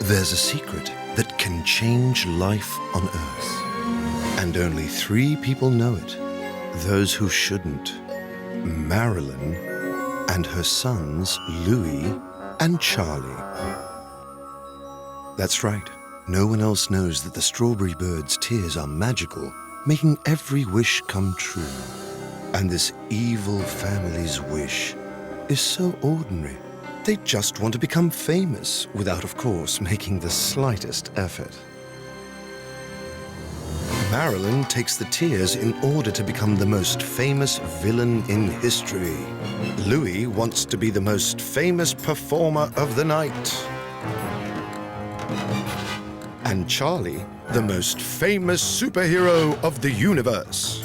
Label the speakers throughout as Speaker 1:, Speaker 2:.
Speaker 1: There's a secret that can change life on Earth. And only 3 people know it. Those who shouldn't. Marilyn and her sons, Louis and Charlie. That's right. No one else knows that the strawberry bird's tears are magical, making every wish come true. And this evil family's wish is so ordinary. They just want to become famous without, of course, making the slightest effort. Marilyn takes the tears in order to become the most famous villain in history. Louis wants to be the most famous performer of the night. And Charlie, the most famous superhero of the universe.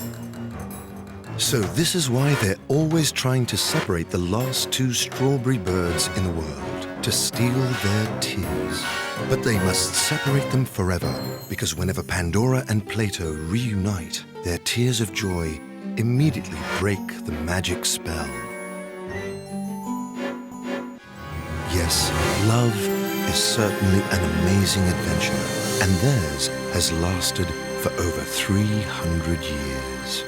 Speaker 1: So this is why they're always trying to separate the last 2 strawberry birds in the world, to steal their tears. But they must separate them forever, because whenever Pandora and Plato reunite, their tears of joy immediately break the magic spell. Yes, love is certainly an amazing adventure, and theirs has lasted for over 300 years.